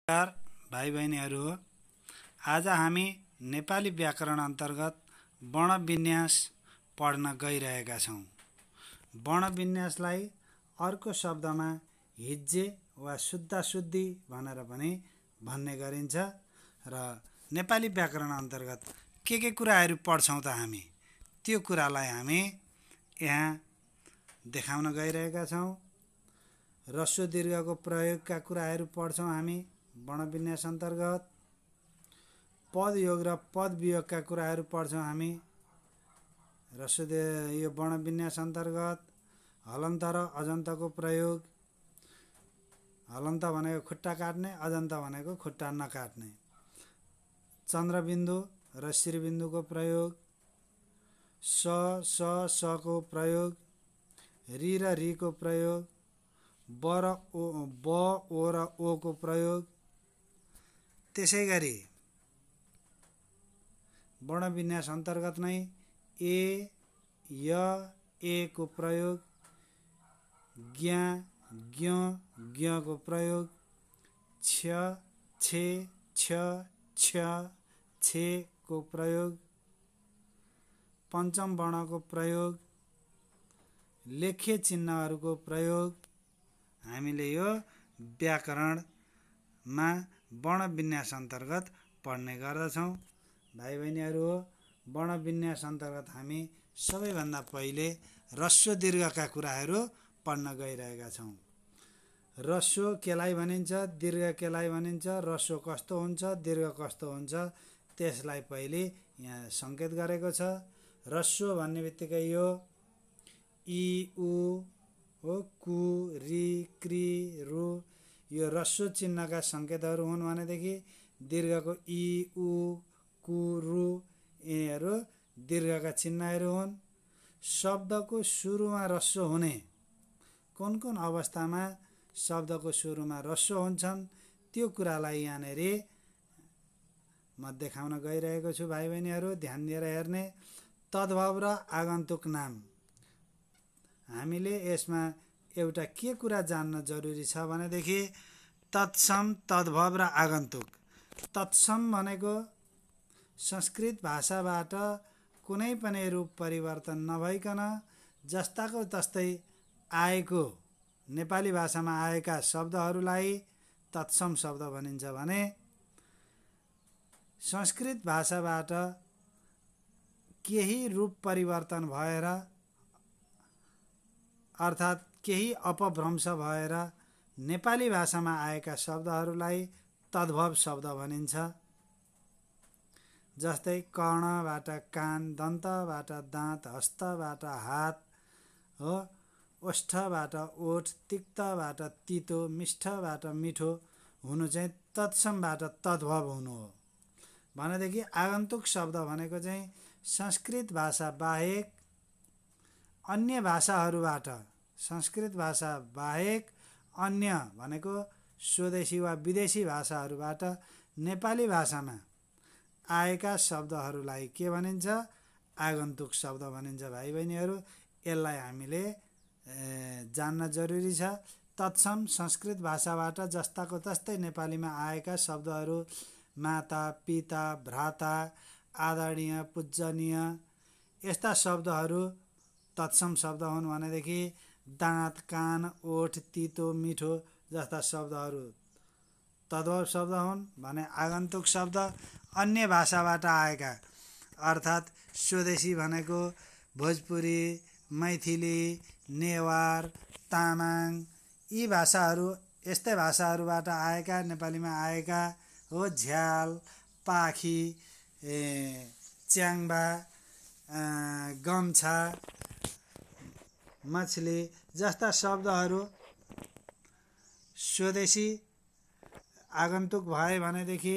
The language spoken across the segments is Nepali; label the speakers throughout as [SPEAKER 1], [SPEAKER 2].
[SPEAKER 1] नमस्कार भाइ बहिनीहरू, आज हामी नेपाली व्याकरण अन्तर्गत वर्णविन्यास पढ्न गइरहेका छौँ। वर्णविन्यासलाई अर्को शब्दमा हिज्जे वा शुद्धाशुद्धि भनेर पनि भन्ने गरिन्छ र नेपाली व्याकरण अन्तर्गत के कुराहरू पढ्छौँ त हामी त्यो कुरालाई हामी यहाँ देखाउन गइरहेका छौँ। ह्रस्व दीर्घको प्रयोगका कुराहरू पढ्छौँ हामी वर्णविन्यास अन्तर्गत। पद योग र पद वियोगका कुराहरू पढ्छौँ हामी यो वर्णविन्यास अन्तर्गत। हलन्त र अजन्तको प्रयोग, हलन्त भनेको खुट्टा काट्ने, अजन्त भनेको खुट्टा नकाट्ने। चन्द्रबिन्दु र शिरबिन्दुको प्रयोग, स को प्रयोग, रि र रीको प्रयोग, ब ओ र ओ को प्रयोग। त्यसै गरी वर्णविन्यास अन्तर्गत नै ए, य, ए को प्रयोग, ज्ञ, ज्ञ, ज्ञ को प्रयोग, क्ष, छे, क्ष, क्ष, छे को प्रयोग, पञ्चम वर्णको प्रयोग, लेख्य चिन्हहरूको प्रयोग हामीले यो व्याकरणमा वर्णविन्यास अन्तर्गत पढ्ने गर्दछौँ। भाइ बहिनीहरू, वर्णविन्यास अन्तर्गत हामी सबैभन्दा पहिले ह्रस्व दीर्घका कुराहरू पढ्न गइरहेका छौँ। ह्रस्व केलाई भनिन्छ, दीर्घ केलाई भनिन्छ, ह्रस्व कस्तो हुन्छ, दीर्घ कस्तो हुन्छ, त्यसलाई पहिले यहाँ सङ्केत गरेको छ। ह्रस्व भन्ने बित्तिकै यो इ, उ हो, कु, रि, कृ, रु यो ह्रस्व चिन्हका सङ्केतहरू हुन् भनेदेखि दीर्घको इ, उ, कु, रु यिनीहरू दीर्घका चिन्हहरू हुन्। शब्दको सुरुमा ह्रस्व हुने कुन कुन अवस्थामा शब्दको सुरुमा ह्रस्व हुन्छन् त्यो कुरालाई यहाँनिर म देखाउन गइरहेको छु। भाइ बहिनीहरू ध्यान दिएर हेर्ने। तद्भव र आगन्तुक नाम, हामीले यसमा एउटा के कुरा जान्न जरुरी छ भनेदेखि तत्सम, तद्भव र आगन्तुक। तत्सम भनेको संस्कृत भाषाबाट कुनै पनि रूप परिवर्तन नभइकन जस्ताको तस्तै आएको नेपाली भाषामा आएका शब्दहरूलाई तत्सम शब्द भनिन्छ भने संस्कृत भाषाबाट केही रूप परिवर्तन भएर अर्थात् केही अपभ्रंश भएर नेपाली भाषामा आएका शब्दहरूलाई तद्भव शब्द भनिन्छ। जस्तै कर्णबाट कान, दन्तबाट दाँत, हस्तबाट हात हो, ओष्ठबाट ओठ, तिक्तबाट तितो, मिष्ठबाट मिठो हुनु चाहिँ तत्समबाट तद्भव हुनु हो। भनेदेखि आगन्तुक शब्द भनेको चाहिँ संस्कृत भाषा बाहेक अन्य भाषाहरूबाट, संस्कृत भाषा बाहेक अन्य भनेको स्वदेशी वा विदेशी भाषाहरूबाट नेपाली भाषामा आएका शब्दहरूलाई के भनिन्छ? आगन्तुक शब्द भनिन्छ। भाइ बहिनीहरू, यसलाई हामीले जान्न जरुरी छ। तत्सम संस्कृत भाषाबाट जस्ताको तस्तै नेपालीमा आएका शब्दहरू माता, पिता, भ्राता, आदरणीय, पूजनीय यस्ता शब्दहरू तत्सम शब्द हुन् भनेदेखि दाँत, कान, ओठ, तितो, मिठो जस्ता शब्दहरू तद्भव शब्द हुन् भने आगन्तुक शब्द अन्य भाषाबाट आएका अर्थात् स्वदेशी भनेको भोजपुरी, मैथिली, नेवार, तामाङ यी भाषाहरू, यस्तै भाषाहरूबाट आएका नेपालीमा आएका हो। झ्याल, पाखी, च्याङ्बा, गम्छा, मछली जस्ता शब्दहरू स्वदेशी आगन्तुक भए भनेदेखि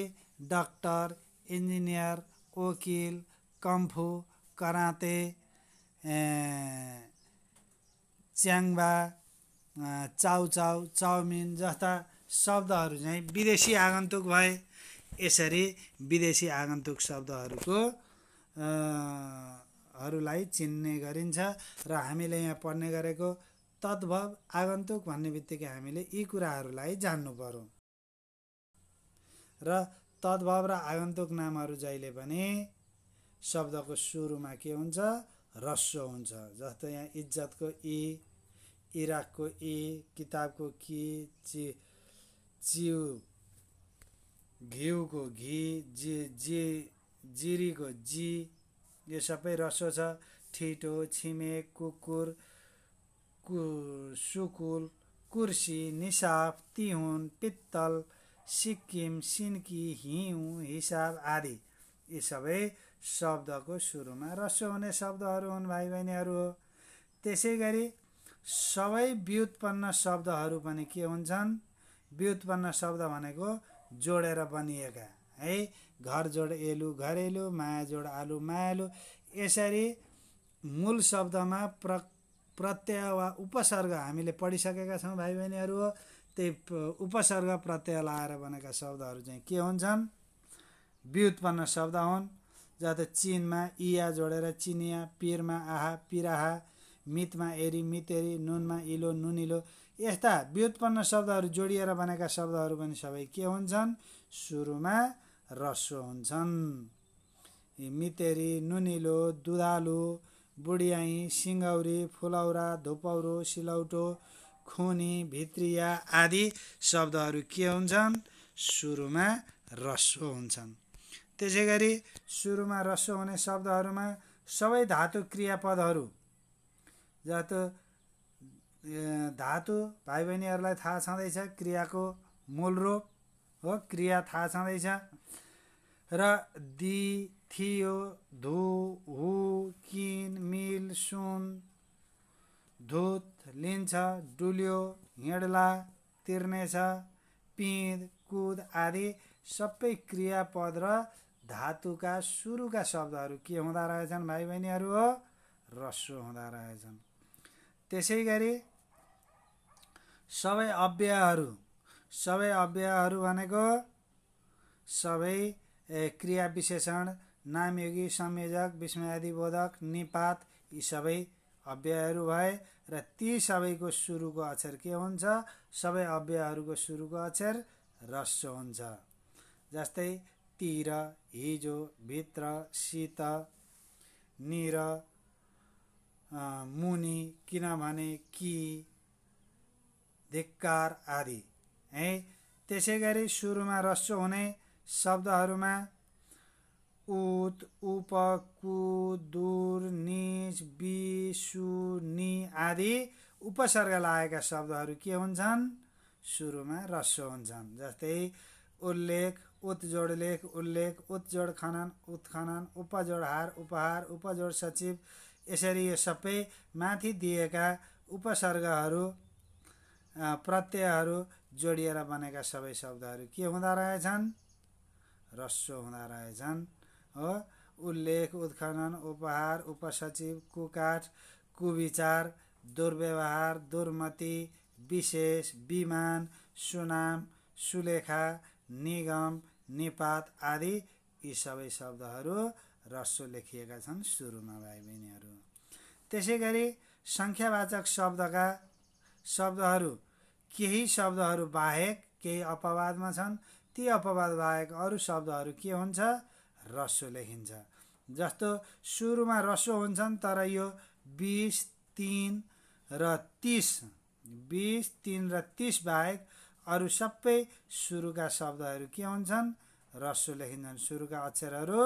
[SPEAKER 1] डाक्टर, इन्जिनियर, वकिल, kung fu, karate, Chyangba, chow chow, chowmein जस्ता शब्दहरू चाहिँ विदेशी आगन्तुक भए। यसरी विदेशी आगन्तुक शब्दहरूको हरूलाई चिन्ने गरिन्छ र हामीले यहाँ पढ्ने गरेको तद्भव आगन्तुक भन्ने बित्तिकै हामीले यी कुराहरूलाई जान्नु पर्यो। र तद्भव र आगन्तुक नामहरू जहिले पनि शब्दको सुरुमा के हुन्छ ह्रस्व हुन्छ। जस्तै यहाँ इज्जतको इ, इराकको इ, किताबको कि, चिउ घिउको घि, जिरीको जी, यो सबै ह्रस्व छ। ठिटो, छिमेक, कुकुर, सुकुल, कुर्सी, निसाफ, तिहुन, पित्तल, सिक्किम, सिन्की, हिउँ, हिसाब आदि यी सबै शब्दको सुरुमा ह्रस्व हुने शब्दहरू हुन् भाइ बहिनीहरू हो। त्यसै गरी सबै व्युत्पन्न शब्दहरू पनि के हुन्छन्? व्युत्पन्न शब्द भनेको जोडेर बनिएका है। घर जोड एलु घरेलु, माया जोड आलु मायालु। यसरी मूल शब्दमा प्रत्यय वा उपसर्ग हामीले पढिसकेका छौँ भाइ बहिनीहरू हो। त्यही उपसर्ग प्रत्यय लाएर बनेका शब्दहरू चाहिँ के हुन्छन्? व्युत्पन्न शब्द हुन्। जस्तै चिनमा इया जोडेर चिनिया, पिरमा आहा पिराहा, मितमा एरी मितेरी, नुनमा इलो नुनिलो। यस्ता व्युत्पन्न शब्दहरू जोडिएर बनेका शब्दहरू पनि सबै के हुन्छन्? सुरुमा ह्रस्व हुन्छन्। मितेरी, नुनिलो, दुधालु, बुढियाई, सिङ्गौरी, फुलौरा, धुपौरो, सिलौटो, खुनी, भित्रिया आदि शब्दहरू के हुन्छन्? सुरुमा ह्रस्व हुन्छन्। त्यसै गरी सुरुमा ह्रस्व हुने शब्दहरूमा सबै धातु क्रियापदहरू, जस्तो धातु भाइ बहिनीहरूलाई थाहा छँदैछ क्रियाको मूल रूप हो, क्रिया थाहा छँदैछ। र दि, थियो, धु, हु, किन, मिल, सुन, धुत, लिन्छ, डुल्यो, हिँड्ला, तिर्नेछ, पिँध, कुद आदि सबै क्रियापद र धातुका सुरुका शब्दहरू के हुँदा रहेछन् भाइ बहिनीहरू हो? ह्रस्व हुँदा रहेछन्। त्यसै गरी सबै अव्ययहरू भनेको सबै क्रिया विशेषण, नामयोगी, संयोजक, विस्मयादिबोधक, निपात यी सबै अव्ययहरू भए र ती सबैको सुरुको अक्षर के हुन्छ? सबै अव्ययहरूको सुरुको अक्षर ह्रस्व हुन्छ। जस्तै तिर, हिजो, भित्र, शीत, निर, मुनि, किनभने, कि, धिक्कार आदि है। त्यसै गरी सुरुमा ह्रस्व हुने शब्दहरूमा उत, उप, कु, दुर, निच, बि, सु, नि आदि उपसर्ग लागेका शब्दहरू के हुन्छन्? सुरुमा ह्रस्व हुन्छन्। जस्तै उल्लेख, उत्जोड लेख उल्लेख, उत्जोड खनन उत्खनन, उपजोड हार उपहार, उपजोड सचिव। यसरी यो सबै माथि दिएका उपसर्गहरू प्रत्ययहरू जोडिएर बनेका सबै शब्दहरू के हुँदा रहेछन्? ह्रस्व हुँदा रहेछन् हो। उल्लेख, उत्खनन, उपहार, उपसचिव, कुकाठ, कुविचार, दुर्व्यवहार, दुर्मति, विशेष, विमान, सुनाम, सुलेखा, निगम, निपात आदि यी सबै शब्दहरू ह्रस्व लेखिएका छन् सुरुमा भाइ बहिनीहरू। त्यसै गरी सङ्ख्यावाचक शब्दहरू केही शब्दहरू बाहेक केही अपवादमा छन्। ती अपवाद बाहेक अरू शब्दहरू के हुन्छ? ह्रस्व लेखिन्छ। जस्तो सुरुमा ह्रस्व हुन्छन् तर यो 20, 3 र 30 बाहेक अरू सबै सुरुका शब्दहरू के हुन्छन्? ह्रस्व लेखिन्छन्। सुरुका अक्षरहरू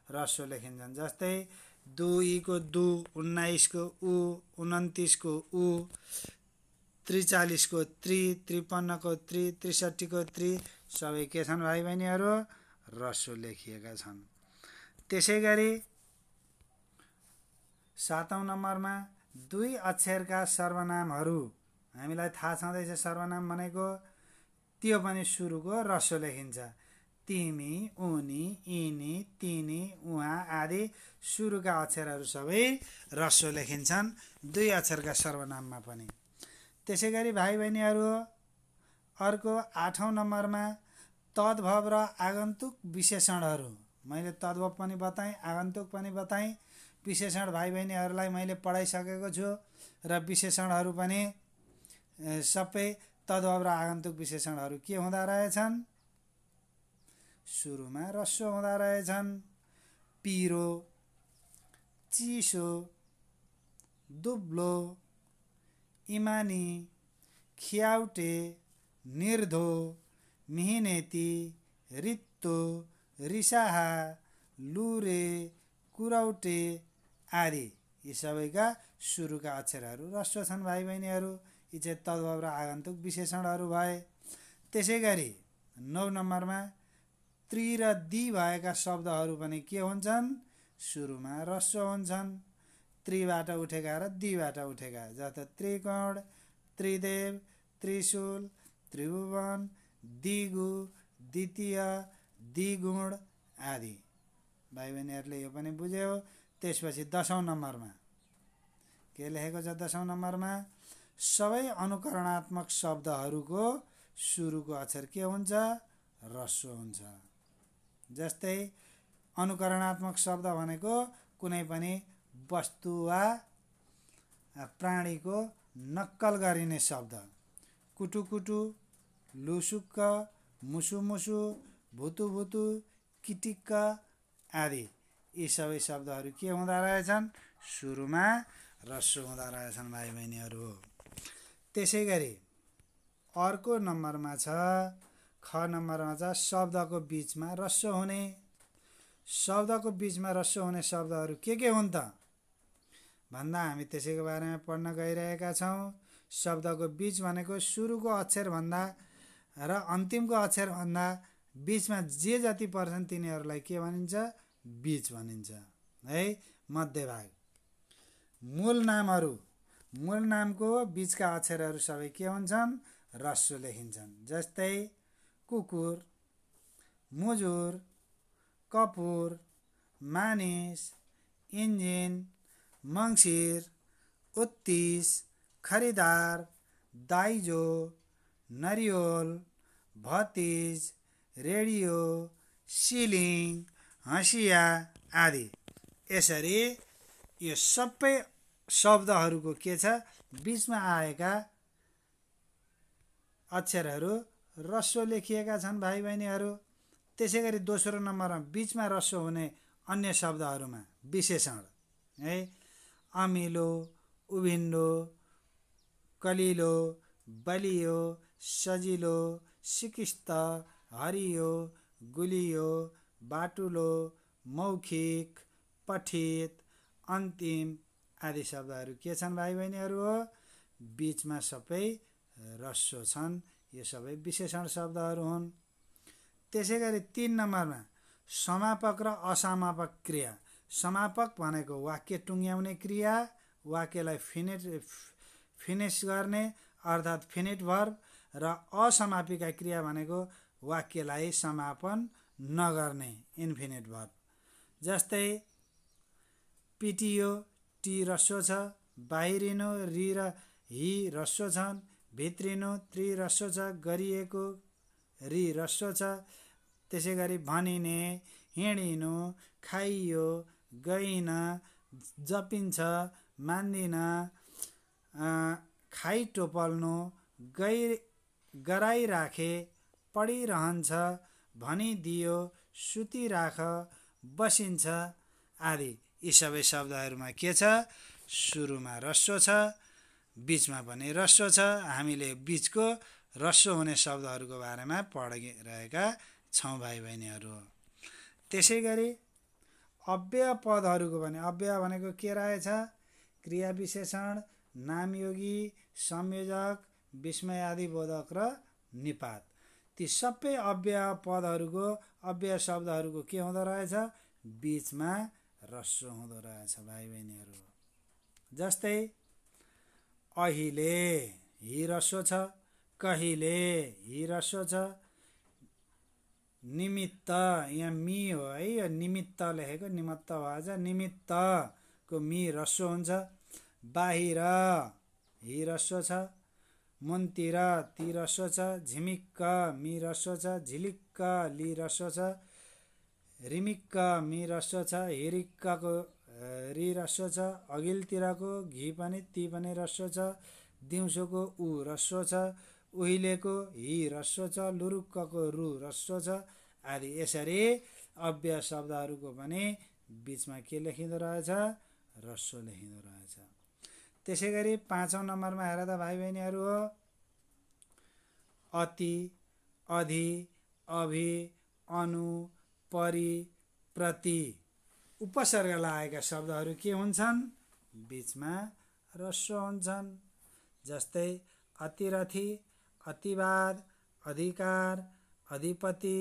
[SPEAKER 1] ह्रस्व लेखिन्छन्। जस्तै 2 को दु, 19 को उ, 29 को उ, 43 को त्रि, 53 को त्रि, 63 को त्रि सबै के छन् भाइ बहिनीहरू? ह्रस्व लेखिएका छन्। त्यसै गरी 7औं नम्बरमा 2 अक्षरका सर्वनामहरू हामीलाई थाहा छँदैछ। सर्वनाम भनेको त्यो पनि सुरुको ह्रस्व लेखिन्छ। तिमी, उनी, यिनी, तिनी, उहाँ आदि सुरुका अक्षरहरू सबै ह्रस्व लेखिन्छन् 2 अक्षरका सर्वनाममा पनि। त्यसै गरी भाइ बहिनीहरू अर्को 8औं नम्बरमा तद्भव र आगन्तुक विशेषणहरू। मैले तद्भव पनि बताएँ, आगन्तुक पनि बताएँ। विशेषण भाइ बहिनीहरूलाई मैले पढाइसकेको छु र विशेषणहरू पनि सबै तद्भव र आगन्तुक विशेषणहरू के हुँदा रहेछन्? सुरुमा ह्रस्व हुँदा रहेछन्। पिरो, चिसो, दुब्लो, इमानी, खियाउटे, निर्धो, मिहिनेती, रित्तो, रिसाहा, लुरे, कुरौटे आदि यी सबैका सुरुका अक्षरहरू ह्रस्व छन् भाइ बहिनीहरू। यी चाहिँ तद्भव र आगन्तुक विशेषणहरू भए। त्यसै गरी 9 नम्बरमा त्रि र दि भएका शब्दहरू पनि के हुन्छन्? सुरुमा ह्रस्व हुन्छन्। त्रिबाट उठेका र दिबाट उठेका, जस्तो त्रिकोण, त्रिदेव, त्रिशूल, त्रिभुवन, दिगु, द्वितीय, द्विगुण आदि। भाइ बहिनीहरूले यो पनि बुझ्यो। त्यसपछि 10औं नम्बरमा के लेखेको छ? 10औं नम्बरमा सबै अनुकरणात्मक शब्दहरूको सुरुको अक्षर के हुन्छ? ह्रस्व हुन्छ। जस्तै अनुकरणात्मक शब्द भनेको कुनै पनि वस्तु वा प्राणीको नक्कल गरिने शब्द। कुटुकुटु, लुसुक्क, मुसुमुसु, भुतुभुतु, किटिक्क आदि यी सबै शब्दहरू के हुँदा रहेछन्? सुरुमा ह्रस्व हुँदा रहेछन् भाइ बहिनीहरू। त्यसै गरी अर्को नम्बरमा छ, ख नम्बरमा छ शब्दको बिचमा ह्रस्व हुने। शब्दको बिचमा ह्रस्व हुने शब्दहरू के हुन् त भन्दा हामी त्यसैको बारेमा पढ्न गइरहेका छौँ। शब्दको बिच भनेको सुरुको अक्षरभन्दा र अन्तिमको अक्षरभन्दा बिचमा जे जति पर्छन् तिनीहरूलाई के भनिन्छ? बिच भनिन्छ है, मध्यभाग। मूल नामहरू, मूल नामको बिचका अक्षरहरू सबै के हुन्छन्? ह्रस्व लेखिन्छन्। जस्तै कुकुर, मुजुर, कपुर, मानिस, इन्जिन, मङ्सिर, उत्तिस, खरिदार, दाइजो, नरिवल, भतिज, रेडियो, सिलिङ, हँसिया आदि। यसरी यो सबै शब्दहरूको के छ? बिचमा आएका अक्षरहरू ह्रस्व लेखिएका छन् भाइ बहिनीहरू। त्यसै गरी दोस्रो नम्बरमा बिचमा ह्रस्व हुने अन्य शब्दहरूमा विशेषण है, अमिलो, उभिन्डो, कलिलो, बलियो, सजिलो, सिकिस्त, हरियो, गुलियो, बाटुलो, मौखिक, पठित, अन्तिम आदि शब्दहरू के छन् भाइ बहिनीहरू? बिचमा सबै ह्रस्व छन्। यो सबै विशेषण शब्दहरू हुन्। त्यसै गरी 3 नम्बरमा समापक र असमापक क्रिया। समापक भनेको वाक्य टुङ्ग्याउने क्रिया, वाक्यलाई फिनिस गर्ने अर्थात् फिनिट भर्ब, र असमापिका क्रिया भनेको वाक्यलाई समापन नगर्ने इन्फिनिट भर्ब। जस्तै पिटियो, टी ह्रस्व छ। बाहिरिनु, रि र हि ह्रस्व छन्। भित्रिनु, त्रि ह्रस्व छ। गरिएको, रि ह्रस्व छ। त्यसै गरी भनिने, हिँडिनु, खाइयो, गइन, जपिन्छ, मान्दिन, खाइटोपल्नु, गराइराखे, पढिरहन्छ, भनिदियो, सुतिराख, बसिन्छ आदि। यी सबै शब्दहरूमा के छ? सुरुमा ह्रस्व छ, बिचमा पनि ह्रस्व छ। हामीले बिचको ह्रस्व हुने शब्दहरूको बारेमा पढिरहेका छौँ भाइ बहिनीहरू। त्यसै गरी अव्यय पदहरूको पनि, अव्यय भनेको के रहेछ? क्रिया विशेषण, नामयोगी, संयोजक, विस्मयादिबोधक र निपात। ती सबै अव्यय पदहरूको, अव्यय शब्दहरूको के हुँदो रहेछ? बिचमा ह्रस्व हुँदो रहेछ भाइ बहिनीहरू। जस्तै अहिले, हि ह्रस्व छ। कहिले, हि ह्रस्व छ। निमित्त, यहाँ मी हो है, यो निमित्त लेखेको निमित्त भएछ। निमित्तको मी ह्रस्व हुन्छ। बाहिर, हि ह्रस्व छ। मुन्तिर, ति ह्रस्व छ। झिमिक्क, मी ह्रस्व छ। झिलिक्क, लि ह्रस्व छ। रिमिक्क, मी ह्रस्व छ। हिरिक्कको रि ह्रस्व छ। अघिल्तिरको घि पनि ति पनि ह्रस्व छ। दिउँसोको उ ह्रस्व छ। उहिलेको हि ह्रस्व छ। लुरुक्कको रु ह्रस्व छ आदि। यसरी अव्यय शब्दहरूको पनि बिचमा के लेखिँदो रहेछ? ह्रस्व लेखिँदो रहेछ। त्यसै गरी 5औं नम्बरमा हेर त भाइ बहिनीहरू हो अति, अधि, अभि, अनु, परि, प्रति उपसर्ग लागेका शब्दहरू के हुन्छन्? बिचमा ह्रस्व हुन्छन्। जस्तै अतिरथी, अतिवाद, अधिकार, अधिपति,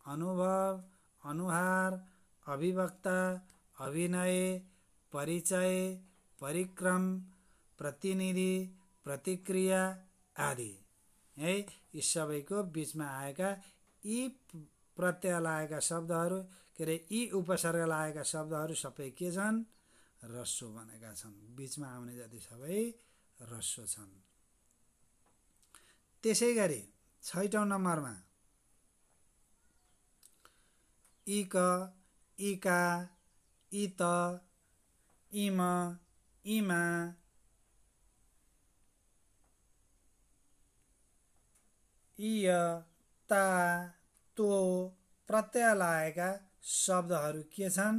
[SPEAKER 1] अनुभव, अनुहार, अभिवक्ता, अभिनय, परिचय, परिक्रम, प्रतिनिधि, प्रतिक्रिया आदि है। यी सबैको बिचमा आएका यी प्रत्यय लागेका शब्दहरू के अरे यी उपसर्ग लागेका शब्दहरू सबै के छन्? ह्रस्व बनेका छन्। बिचमा आउने जति सबै ह्रस्व छन्। त्यसै गरी 6औं नम्बरमा इक, इका, इत, इम, इमा, इय, ता, तो प्रत्यय लागेका शब्दहरू के छन्?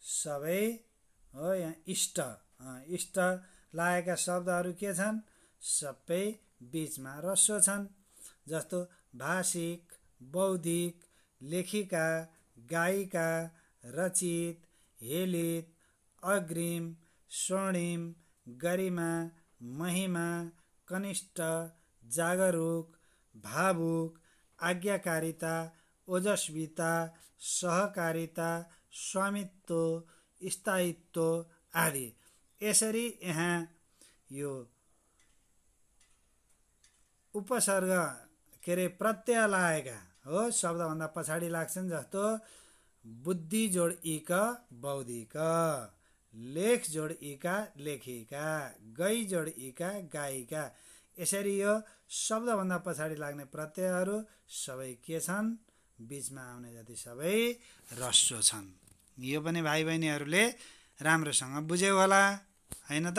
[SPEAKER 1] सबै हो। यहाँ इष्ट लागेका शब्दहरू के छन्? सबै बिचमा ह्रस्व छन्। जस्तो भाषिक, बौद्धिक, लेखिका, गायिका, रचित, हेलित, अग्रिम, स्वर्णिम, गरिमा, महिमा, कनिष्ठ, जागरुक, भावुक, आज्ञाकारिता, ओजस्विता, सहकारिता, स्वामित्व, स्थायित्व आदि। यसरी यहाँ यो उपसर्ग के अरे प्रत्यय लागेका हो शब्दभन्दा पछाडि लाग्छन्। जस्तो बुद्धि जोड इक बौद्धिक, लेख जोड इका लेखिका, गई जोड इका गायिका। यसरी यो शब्दभन्दा पछाडि लाग्ने प्रत्ययहरू सबै के छन्? बिचमा आउने जति सबै ह्रस्व छन्। यो पनि भाइ बहिनीहरूले राम्रोसँग बुझ्यौ होला हैन त?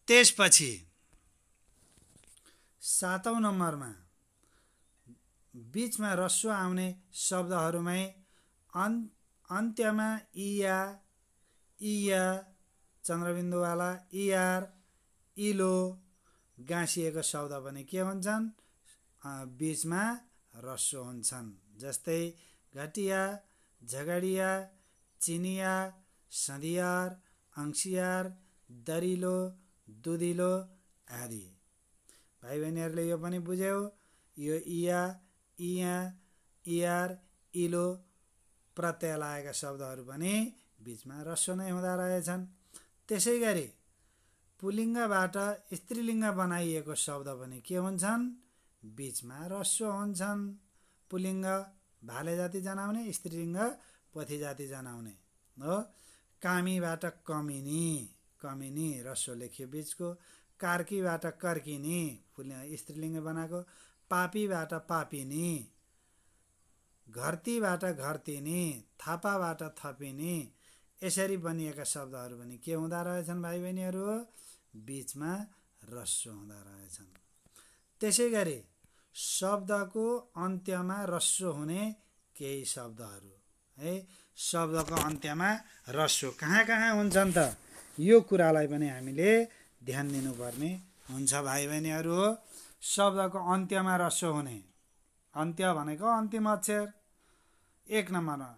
[SPEAKER 1] त्यसपछि 7औं नम्बरमा बिचमा ह्रस्व आउने शब्दहरूमै अन्त्यमा इया, इया चन्द्रबिन्दुवाला, इयार, इलो गाँसिएको शब्द पनि के हुन्छन्? बिचमा ह्रस्व हुन्छन्। जस्तै घटिया, झगडिया, चिनिया, सधियार, अंशियार, दरिलो, दुधिलो आदि। भाइ बहिनीहरूले यो पनि बुझ्यौ? यो इया, इया, इयार, इलो प्रत्यय लागेका शब्दहरू पनि बिचमा ह्रस्व नै हुँदा रहेछन्। त्यसै गरी पुल्लिङ्गबाट स्त्रीलिङ्ग बनाइएको शब्द पनि के हुन्छन्? बिचमा ह्रस्व हुन्छन्। पुल्लिङ्ग भाले जाति जनाउने, स्त्रीलिङ्ग पोथी जाति जनाउने हो। कामीबाट कमिनी, कमिनी ह्रस्व लेखियो बिचको। कार्कीबाट कर्किनी स्त्रीलिङ्ग बनाएको। पापीबाट पापिनी, घर्तीबाट घर्तिनी, थापाबाट थपिनी यसरी बनिएका शब्दहरू पनि के हुँदा रहेछन् भाइ बहिनीहरू? बिचमा ह्रस्व हुँदा रहेछन्। त्यसै गरी शब्दको अन्त्यमा ह्रस्व हुने केही शब्दहरू है। शब्दको अन्त्यमा ह्रस्व कहाँ कहाँ हुन्छन् त? यो कुरालाई पनि हामीले ध्यान दिनुपर्ने हुन्छ भाइ बहिनीहरू हो। शब्दको अन्त्यमा ह्रस्व हुने, अन्त्य भनेको अन्तिम अक्षर। 1 नम्बरमा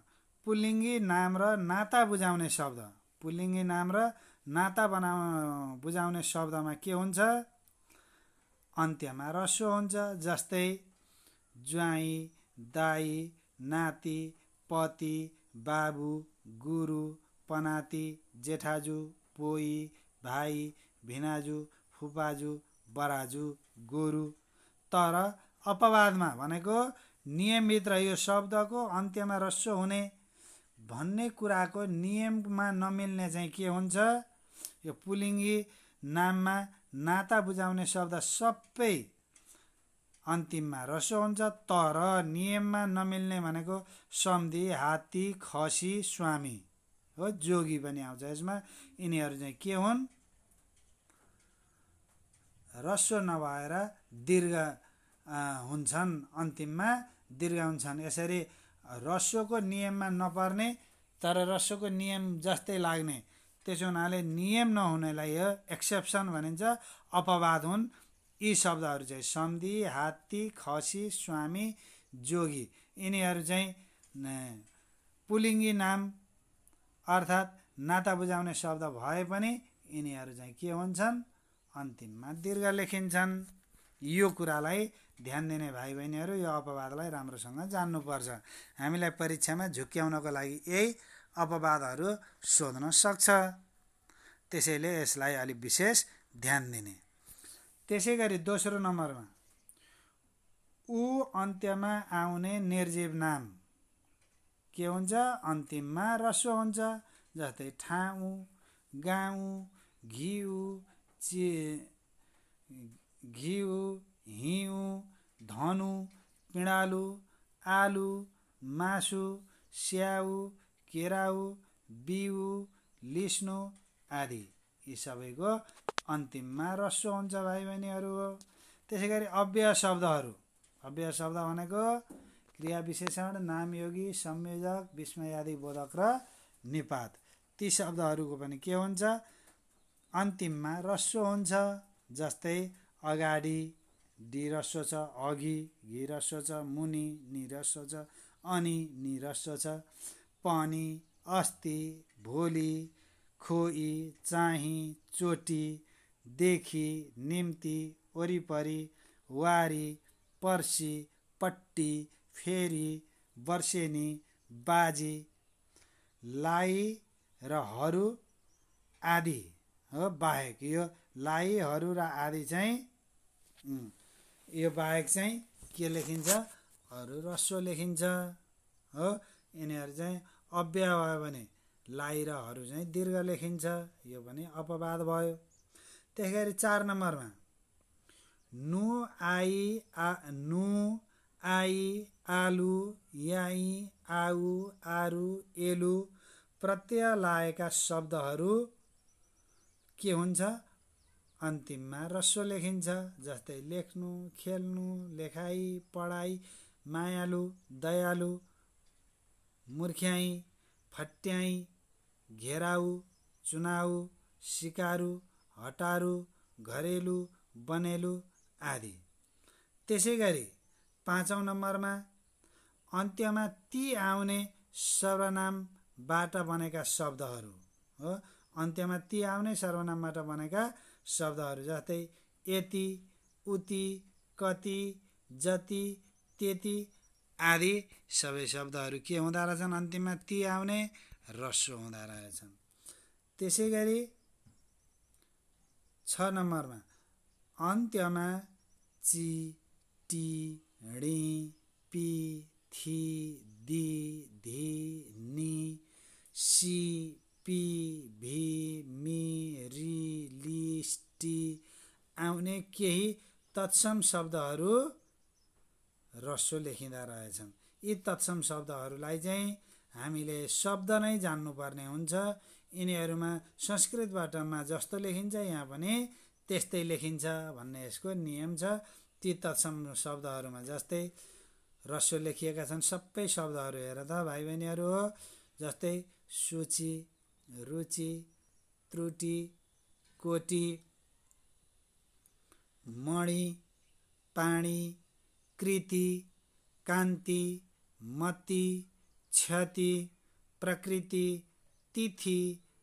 [SPEAKER 1] पुल्लिङ्गी नाम र नाता बुझाउने शब्द। पुल्लिङ्गी नाम र नाता बुझाउने शब्दमा के हुन्छ? अन्त्यमा ह्रस्व हुन्छ। जस्तै ज्वाइँ, दाइ, नाति, पति, बाबु, गुरु, पनाति, जेठाजु, पोइ, भाइ, भिनाजु, फुपाजु, बराजु, गोरु। तर अपवादमा भनेको नियमभित्र यो शब्दको अन्त्यमा ह्रस्व हुने भन्ने कुराको नियममा नमिल्ने चाहिँ के हुन्छ? यो पुल्लिङ्गी नाममा नाता बुझाउने शब्द सबै अन्तिममा ह्रस्व हुन्छ। तर नियममा नमिल्ने भनेको सम्धि, हात्ती, खसी, स्वामी हो, जोगी पनि आउँछ यसमा। यिनीहरू चाहिँ के हुन्? ह्रस्व नभएर दीर्घ हुन्छन् अन्तिममा। दीर्घ हुन्छन्। यसरी ह्रस्वको नियममा नपर्ने तर ह्रस्वको नियम जस्तै लाग्ने, त्यसो हुनाले नियम नहुनेलाई यो एक्सेप्सन भनिन्छ, अपवाद हुन्। यी शब्दहरू चाहिँ सन्धि, हात्ती, खसी, स्वामी, जोगी, यिनीहरू चाहिँ पुलिङ्गी नाम अर्थात् नाता बुझाउने शब्द भए पनि यिनीहरू चाहिँ के हुन्छन्, अन्तिममा दीर्घ लेखिन्छन्। यो कुरालाई ध्यान दिने भाइ बहिनीहरू, यो अपवादलाई राम्रोसँग जान्नुपर्छ। हामीलाई परीक्षामा झुक्क्याउनको लागि यही अपवादहरू सोध्न सक्छ, त्यसैले यसलाई अलिक विशेष ध्यान दिने। त्यसै गरी दोस्रो नम्बरमा उ अन्त्यमा आउने निर्जीव नाम के हुन्छ, अन्तिममा ह्रस्व हुन्छ। जस्तै ठाउँ, गाउँ, घिउ, हिउँ, धनु, पिँडालु, आलु, मासु, स्याउ, केराउ, बिउ, लिस्नु आदि, यी सबैको अन्तिममा ह्रस्व हुन्छ भाइ बहिनीहरू। त्यसै गरी अव्यय शब्दहरू, अव्यय शब्द भनेको क्रिया विशेषण, नामयोगी, संयोजक, विस्मयादि बोधक र निपात, ती शब्दहरूको पनि के हुन्छ, अन्तिममा ह्रस्व हुन्छ। जस्तै अगाडि, डी ह्रस्व छ, अघि, घि ह्रस्व छ, मुनि, नि ह्रस्व छ, अनि, नि ह्रस्व छ, पनि, अस्ति, भोलि, खोइ, चाहिँ, चोटी, देखि, निम्ति, वरिपरि, वारी, पर्सि, पट्टी, फेरि, वर्षेनी, बाजी, लाई र हरू आदि हो बाहेक, यो लाई, हरू र आदि चाहिँ यो बाहेक चाहिँ के लेखिन्छ, अरू ह्रस्व लेखिन्छ हो। यिनीहरू चाहिँ अव्यय भयो भने लाई र हरू चाहिँ दीर्घ लेखिन्छ, यो पनि अपवाद भयो। त्यसै गरी 4 नम्बरमा नु, आई, आलु, याई, आउ, आरु, एलु प्रत्यय लागेका शब्दहरू के हुन्छ, अन्तिममा ह्रस्व लेखिन्छ। जस्तै लेख्नु, खेल्नु, लेखाइ, पढाइ, मायालु, दयालु, मुर्ख्याइ, फट्याइ, घेराउ, चुनाउ, सिकारु, हटारु, घरेलु, बनेलु आदि। त्यसै गरी 5औं नम्बरमा अन्त्यमा ती आउने सर्वनामबाट बनेका शब्दहरू हो। अन्त्यमा ती आउने सर्वनामबाट बनेका शब्दहरू जस्तै यति, उति, कति, जति, त्यति आदि सबै शब्दहरू के हुँदा रहेछन्, अन्तिममा ती आउने ह्रस्व हुँदा रहेछन्। त्यसै गरी 6 नम्बरमा अन्त्यमा चि, टी, डी, पी, थी, दी, धी, नि, सी, पी, भी, मी, री, ली, टी आउने केही तत्सम शब्दहरू ह्रस्व लेखिँदा रहेछन्। यी तत्सम शब्दहरूलाई चाहिँ हामीले शब्द नै जान्नुपर्ने हुन्छ। यिनीहरूमा संस्कृतबाटमा जस्तो लेखिन्छ यहाँ पनि त्यस्तै लेखिन्छ भन्ने यसको नियम छ। ती तत्सम शब्दहरूमा जस्तै ह्रस्व लेखिएका छन् सबै शब्दहरू हेर त भाइ बहिनीहरू हो। जस्तै सूची, रुचि, त्रुटि, कोटी, मणि, पाणी, कृति, कान्ति, मति, क्षति, प्रकृति, तिथि,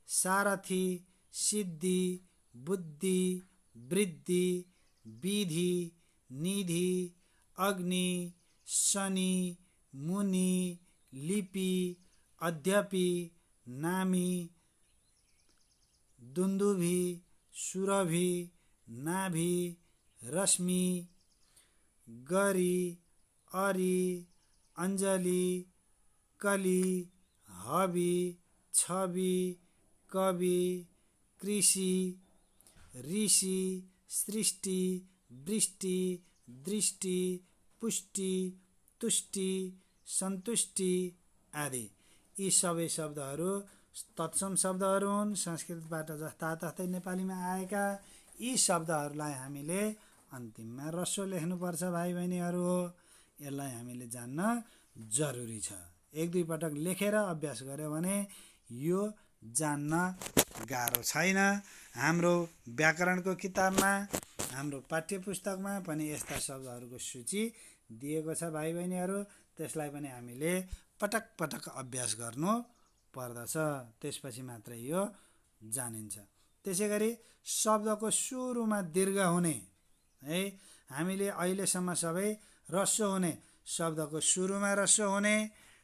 [SPEAKER 1] सारथी, सिद्धि, बुद्धि, वृद्धि, विधि, निधि, अग्नि, शनि, मुनि, लिपि, अद्यपि, नामी, दुन्दुभी, सुरभि, नाभि, रश्मि, गरी, अरि, अञ्जली, कली, हवि, छवि, कवि, कृषि, ऋषि, सृष्टि, वृष्टि, दृष्टि, पुष्टि, तुष्टि, सन्तुष्टि आदि। यी सबै शब्दहरू तत्सम शब्दहरू हुन्। संस्कृतबाट जस्ता नेपालीमा आएका यी शब्दहरूलाई हामीले अन्तिममा ह्रस्व लेख्नुपर्छ भाइ बहिनीहरू हो। यसलाई हामीले जान्न जरुरी छ। एक दुई पटक लेखेर अभ्यास गर्यो भने यो जान्न गाह्रो छैन। हाम्रो व्याकरणको किताबमा, हाम्रो पाठ्यपुस्तकमा पनि यस्ता शब्दहरूको सूची दिएको छ भाइ बहिनीहरू। त्यसलाई पनि हामीले पटक पटक अभ्यास गर्नु पर्दछ, त्यसपछि मात्रै यो जानिन्छ। त्यसै गरी शब्दको सुरुमा दीर्घ हुने है, हामीले अहिलेसम्म सबै ह्रस्व हुने, शब्दको सुरुमा ह्रस्व हुने,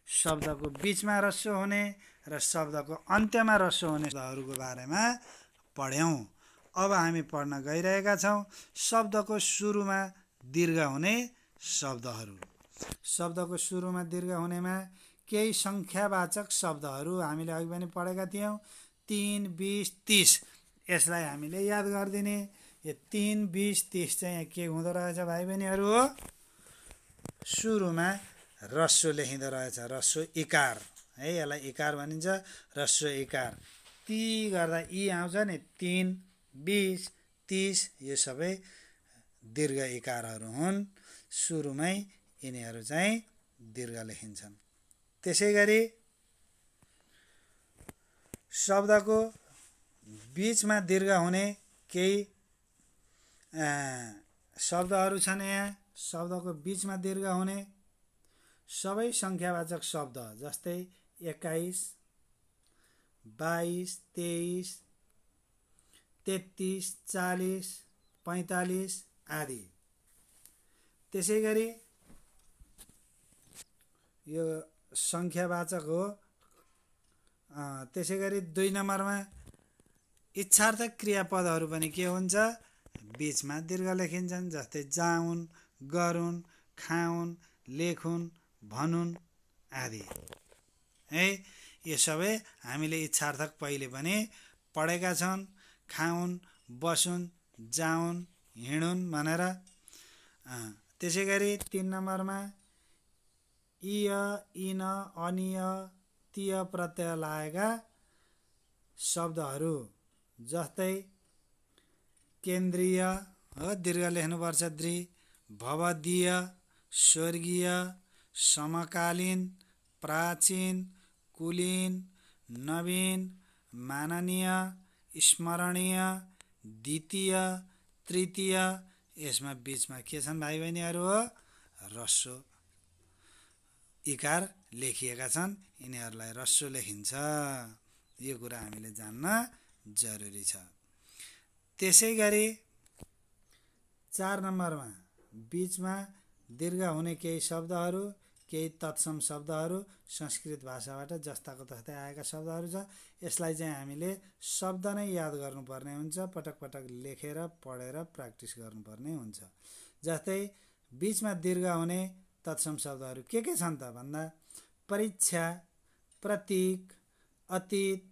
[SPEAKER 1] शब्दको बिचमा ह्रस्व हुने र शब्दको अन्त्यमा ह्रस्व हुने शब्दहरूको बारेमा पढ्यौँ। अब हामी पढ्न गइरहेका छौँ शब्दको सुरुमा दीर्घ हुने शब्दहरू। शब्दको सुरुमा दीर्घ हुनेमा केही सङ्ख्यावाचक शब्दहरू हामीले अघि पनि पढेका थियौँ। 3, 20, 30 यसलाई हामीले याद गरिदिने। यो 3, 20, 30 चाहिँ यहाँ के हुँदो रहेछ भाइ बहिनीहरू हो, सुरुमा ह्रस्व लेखिँदो रहेछ, ह्रस्व इकार है, यसलाई इकार भनिन्छ, ह्रस्व इकार। ती गर्दा इ आउँछ नि, 3, 20, 30 यो सबै दीर्घ इकारहरू हुन्। सुरुमै यिनीहरू चाहिँ दीर्घ लेखिन्छन्। त्यसै गरी शब्दको बिचमा दीर्घ हुने केही शब्दहरू छन्। यहाँ शब्दको बिचमा दीर्घ हुने सबै सङ्ख्यावाचक शब्द जस्तै 21, 22, 23, 33, 40, 45 आदि। त्यसै गरी यो सङ्ख्यावाचक हो। त्यसै गरी 2 नम्बरमा इच्छार्थक क्रियापदहरू पनि के हुन्छ, बिचमा दीर्घ लेखिन्छन्, जस्तै जाउन्, गरून्, खाउन्, लेखुन्, भनुन् आदि है। यो सबै हामीले इच्छार्थक पहिले पनि पढेका छौँ। खाउन्, बसुन्, जाउन्, हिँडुन् भनेर। त्यसै गरी 3 नम्बरमा इय, इन, अनिय, तिय प्रत्यय लागेका शब्दहरू जस्तै केन्द्रीय हो, दीर्घ लेख्नुपर्छ द्री, भवदीय, स्वर्गीय, समकालीन, प्राचीन, कुलीन, नवीन, माननीय, स्मरणीय, द्वितीय, तृतीय। यसमा बिचमा के छन् भाइ बहिनीहरू हो, ह्रस्व इकार लेखिएका छन्, यिनीहरूलाई ह्रस्व लेखिन्छ। यो कुरा हामीले जान्न जरुरी छ। त्यसै गरी 4 नम्बरमा बिचमा दीर्घ हुने केही शब्दहरू, केही तत्सम शब्दहरू संस्कृत भाषाबाट जस्ताको तस्तै आएका शब्दहरू छ। यसलाई चाहिँ हामीले शब्द नै याद गर्नुपर्ने हुन्छ, पटक पटक लेखेर पढेर प्र्याक्टिस गर्नुपर्ने हुन्छ। जस्तै बिचमा दीर्घ हुने तत्सम शब्दहरू के छन् त भन्दा परीक्षा, प्रतीक, अतीत,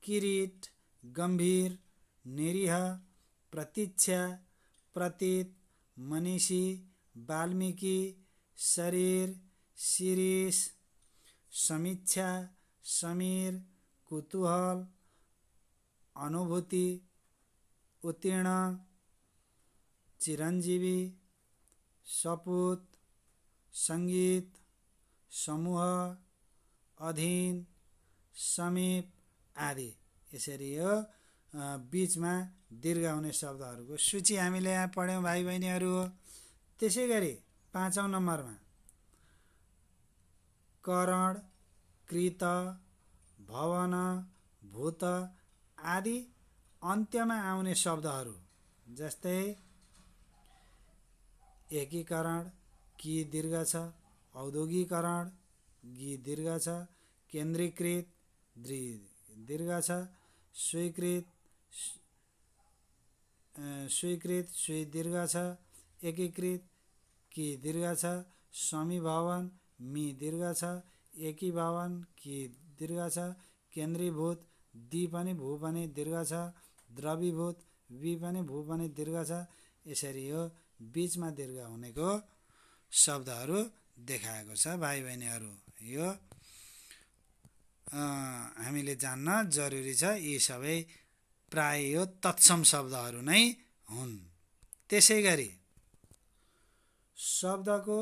[SPEAKER 1] किरीट, गम्भीर, निरीह, प्रतीक्षा, प्रतीत, मनीषी, वाल्मीकि, शरीर, शिरीष, समीक्षा, समीर, कुतूहल, अनुभूति, उत्तीर्ण, चिरञ्जीवी, सपूत, सङ्गीत, समूह, अधीन, समीप आदि। यसरी यो बिचमा दीर्घ हुने शब्दहरूको सूची हामीले यहाँ पढ्यौँ भाइ बहिनीहरू हो। त्यसै गरी 5औं नम्बरमा करण, कृत, भवन, भूत आदि अन्त्यमा आउने शब्दहरू जस्तै एकीकरण, कि दीर्घ छ, औद्योगिकरण, गि दीर्घ छ, केन्द्रीकृत, द्रि दीर्घ छ, स्वीकृत, स्वी दीर्घ छ, एकीकृत, कि दीर्घ छ, समीभवन, मि दीर्घ छ, एकीभवन, कि दीर्घ छ, केन्द्रीभूत, दि पनि भू पनि दीर्घ छ, द्रवीभूत, वि पनि भू पनि दीर्घ छ। यसरी यो बिचमा दीर्घ हुनेको शब्दहरू देखाएको छ भाइ बहिनीहरू। यो हामीले जान्न जरुरी छ। यी सबै प्राय यो तत्सम शब्दहरू नै हुन्। त्यसै गरी शब्दको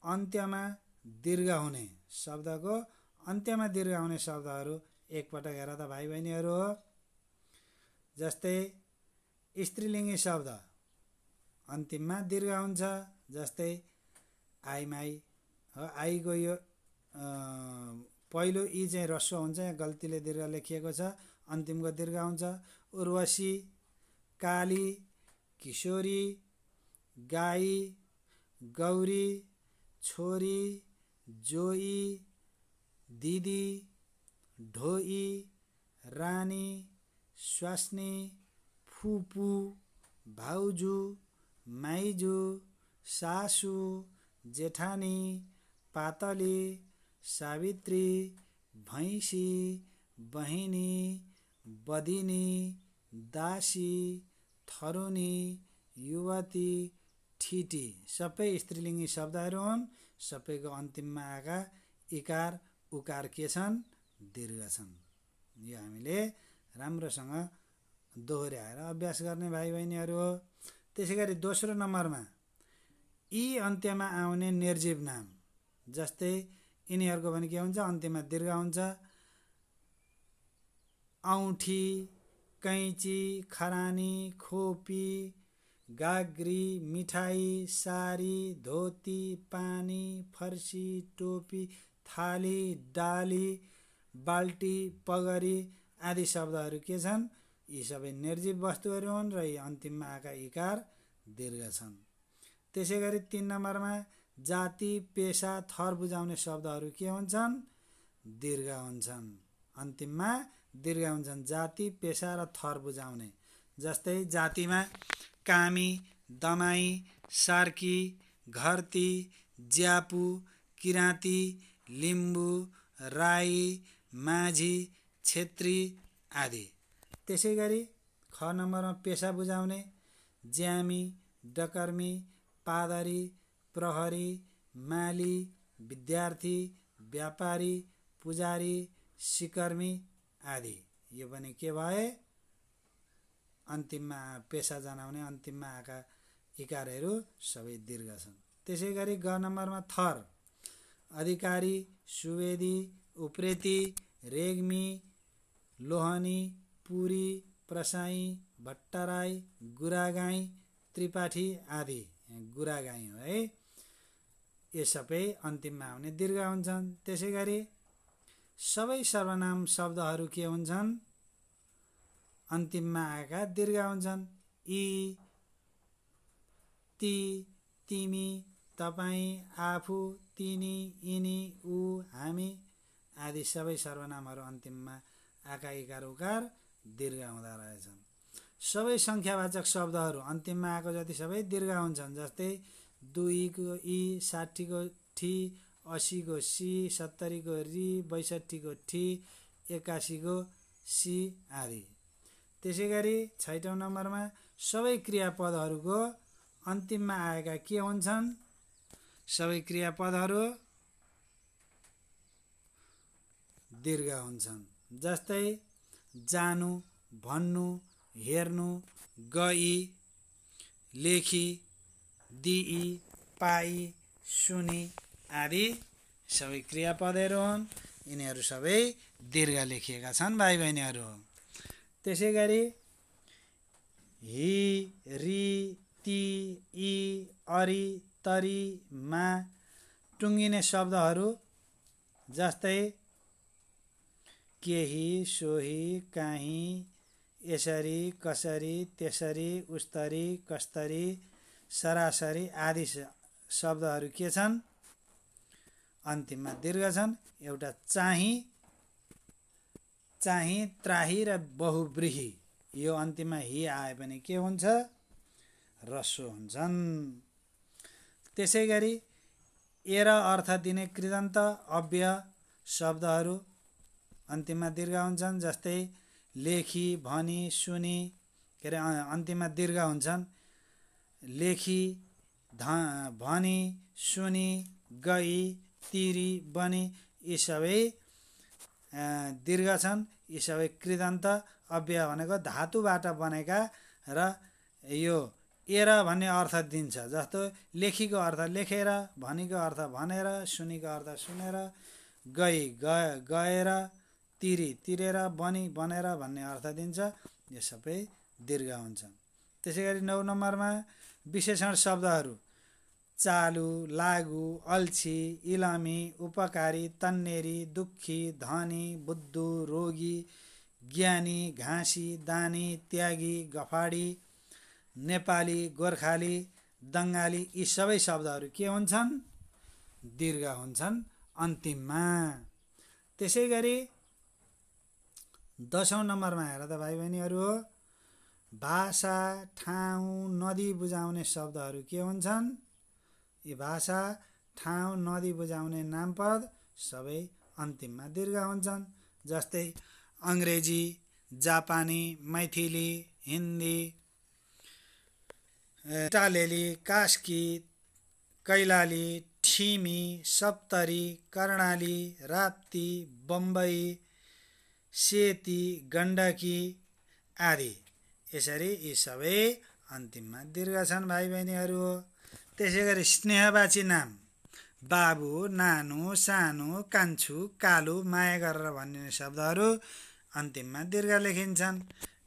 [SPEAKER 1] अन्त्यमा दीर्घ हुने शब्दको अन्त्यमा दीर्घ हुने शब्दहरू एकपटक हेर त भाइ बहिनीहरू हो। जस्तै स्त्रीलिङ्गी शब्द अन्तिममा दीर्घ हुन्छ, जस्तै आइमाई हो। आईको यो पहिलो ई चाहिँ ह्रस्व हुन्छ, यहाँ गल्तीले दीर्घ लेखिएको छ, अन्तिमको दीर्घ हुन्छ। उर्वशी, काली, किशोरी, गाई, गौरी, छोरी, जोई, दिदी, ढोई, रानी, स्वास्नी, फुपू, भाउजू, माइजू, सासू, जेठानी, पातली, सावित्री, भैँसी, बहिनी, बदिनी, दासी, थरुनी, युवती, ठिटी सबै स्त्रीलिङ्गी शब्दहरू हुन्। सबैको अन्तिममा आएका इकार उकार के छन्? दीर्घ छन्। यो हामीले राम्रोसँग दोहोऱ्याएर अभ्यास गर्ने भाइ बहिनीहरू हो। त्यसै गरी दोस्रो नम्बरमा यी अन्त्यमा आउने निर्जीव नाम, जस्तै यिनीहरूको पनि के हुन्छ? अन्त्यमा दीर्घ हुन्छ। औँठी, कैँची, खरानी, खोपी, गाग्री, मिठाई, सारी, धोती, पानी, फर्सी, टोपी, थाली, डाली, बाल्टी, पगरी आदि शब्दहरू के छन्? यी सबै निर्जीव वस्तुहरू हुन् र यी अन्तिममा आएका इकार दीर्घ छन्। त्यसै गरी 3 नम्बरमा जाति, पेसा, थर बुझाउने शब्दहरू के हुन्छन्? दीर्घ हुन्छन्। अन्तिममा दीर्घ हुन्छन्। जाति, पेसा र थर बुझाउने, जस्तै जातिमा कामी, दमाई, सार्की, घरती, ज्यापु, किराँती, लिम्बू, राई, माझी, छेत्री आदि। त्यसै गरी ख नम्बरमा पेसा बुझाउने ज्यामी, डकर्मी, पादरी, प्रहरी, माली, विद्यार्थी, व्यापारी, पुजारी, सिकर्मी आदि। यो पनि के भए? अन्तिममा पेसा जनाउने अन्तिममा आएका इकारहरू सबै दीर्घ छन्। त्यसै गरी ग नम्बरमा थर अधिकारी, सुवेदी, उप्रेती, रेग्मी, लोहनी, पुरी, प्रसाई, भट्टराई, गुरागाई, त्रिपाठी आदि। गुरागाई हो है। यो सबै अन्तिममा आउने दीर्घ हुन्छन्। त्यसै गरी सबै सर्वनाम शब्दहरू के हुन्छन्? अन्तिममा आएका दीर्घ हुन्छन्। यी, ती, तिमी, तपाईँ, आफू, तिनी, यिनी, ऊ, हामी आदि सबै सर्वनामहरू अन्तिममा आएका इकार उकार दीर्घ हुँदा रहेछन्। सबै सङ्ख्यावाचक शब्दहरू अन्तिममा आएको जति सबै दीर्घ हुन्छन्। जस्तै 2 को ई, 60 को ठी, 80 को सी, 70 को री, 62 को ठी, 81 को सी आदि। त्यसै गरी 6औं नम्बरमा सबै क्रियापदहरूको अन्तिममा आएका के हुन्छन्? सबै क्रियापदहरू दीर्घ हुन्छन्। जस्तै जानु, भन्नु, हेर्नु, गई, लेखी, दिई, पाई, सुनि आदि सबै क्रियापदहरू हुन्। यिनीहरू सबै दीर्घ लेखिएका छन् भाइ बहिनीहरू। त्यसै गरी हि, री, ती, ई, अरी, तरी, मा टुङ्गिने शब्दहरू, जस्तै केही, सोही, काहीँ, यसरी, कसरी, त्यसरी, उस्तरी, कस्तरी, सरासरी आदि शब्दहरू के छन्? अन्तिममा दीर्घ छन्। एउटा चाहिँ, त्राही र बहुव्रीहि यो अन्तिममा हि आए पनि के हुन्छ? ह्रस्व हुन्छन्। त्यसै गरी ए र अर्थ दिने कृदन्त अव्यय शब्दहरू अन्तिममा दीर्घ हुन्छन्। जस्तै लेखी, भनी, सुनि के अरे अन्तिममा दीर्घ हुन्छन्। लेखी, भनी, सुनि, गई, तिरी, बनी यी सबै दीर्घ छन्। यी सबै कृदन्त अव्यय भनेको धातुबाट बनेका र यो एर भन्ने अर्थ दिन्छ। जस्तो लेखीको अर्थ लेखेर, भनीको अर्थ भनेर, सुनीको अर्थ सुनेर, गएर, तिरेर, बनेर भन्ने अर्थ दिन्छ। यो सबै दीर्घ हुन्छ। त्यसै गरी 9 नम्बरमा विशेषण शब्दहरू चालु, लागु, अल्छी, इलामी, उपकारी, तन्नेरी, दुःखी, धनी, बुद्धु, रोगी, ज्ञानी, घाँसी, दानी, त्यागी, गफाडी, नेपाली, गोर्खाली, दङ्गाली, यी सबै शब्दहरू के हुन्छन्? दीर्घ हुन्छन् अन्तिममा। त्यसै गरी 10औं नम्बरमा हेर त भाइ बहिनीहरू हो, भाषा, ठाउँ, नदी बुझाउने शब्दहरू के हुन्छन्? यी भाषा, ठाउँ, नदी बुझाउने नामपद सबै अन्तिममा दीर्घ हुन्छन्। जस्तै अङ्ग्रेजी, जापानी, मैथिली, हिन्दी, टालेली, कास्की, कैलाली, ठिमी, सप्तरी, कर्णाली, राप्ती, बम्बई, सेती, गण्डकी आदि। यसरी यी सबै अन्तिममा दीर्घ छन् भाइ बहिनीहरू हो। त्यसै गरी स्नेहवाची नाम बाबु, नानु, सानु, कान्छु, कालु, माया गरेर भन्ने शब्दहरू अन्तिममा दीर्घ लेखिन्छन्।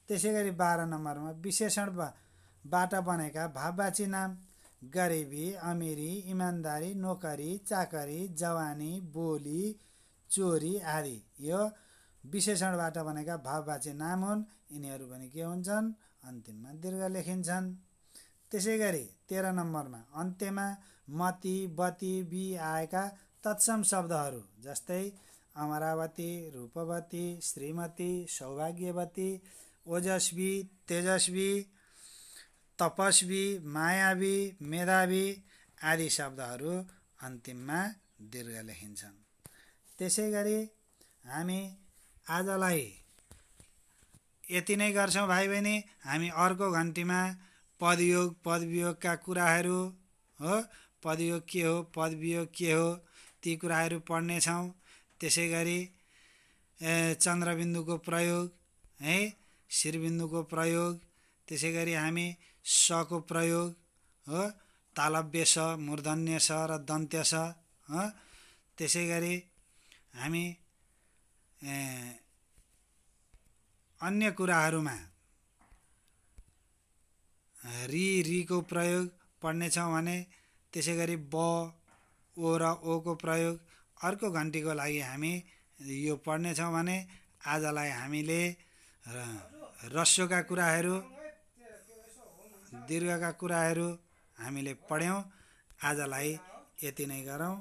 [SPEAKER 1] त्यसै गरी 12 नम्बरमा विशेषणबाट बनेका भाववाची नाम गरिबी, अमिरी, इमान्दारी, नोकरी, चाकरी, जवानी, बोली, चोरी आदि यो विशेषणबाट बनेका भाववाची नाम हुन्। यिनीहरू पनि के हुन्छन्? अन्तिममा दीर्घ लेखिन्छन्। त्यसै गरी 13 नम्बरमा अन्त्यमा मती, बती, बी आएका तत्सम शब्दहरू जस्तै अमरावती, रूपवती, श्रीमती, सौभाग्यवती, ओजस्वी, तेजस्वी, तपस्वी, मायावी, मेधावी आदि शब्दहरू अन्तिममा दीर्घ लेखिन्छन्। त्यसै गरी हामी आजलाई यति नै गर्छौँ भाइ बहिनी। हामी अर्को घन्टीमा पदयोग, पदवियोगका कुराहरू हो, पदयोग के हो, पदवियोग के हो, ती कुराहरू पढ्नेछौँ। त्यसै गरी चन्द्रबिन्दुको प्रयोग है, शिरबिन्दुको प्रयोग, त्यसै गरी हामी सको प्रयोग हो, तालव्य स, मूर्धन्य स र दन्त्य स हो। त्यसै गरी हामी अन्य कुराहरूमा रीको प्रयोग पढ्नेछौँ भने, त्यसै गरी ब, ओ र ओको प्रयोग अर्को घन्टीको लागि हामी यो पढ्नेछौँ भने आजलाई हामीले ह्रस्वका कुराहरू, दीर्घका कुराहरू हामीले पढ्यौँ। आजलाई यति नै गरौँ।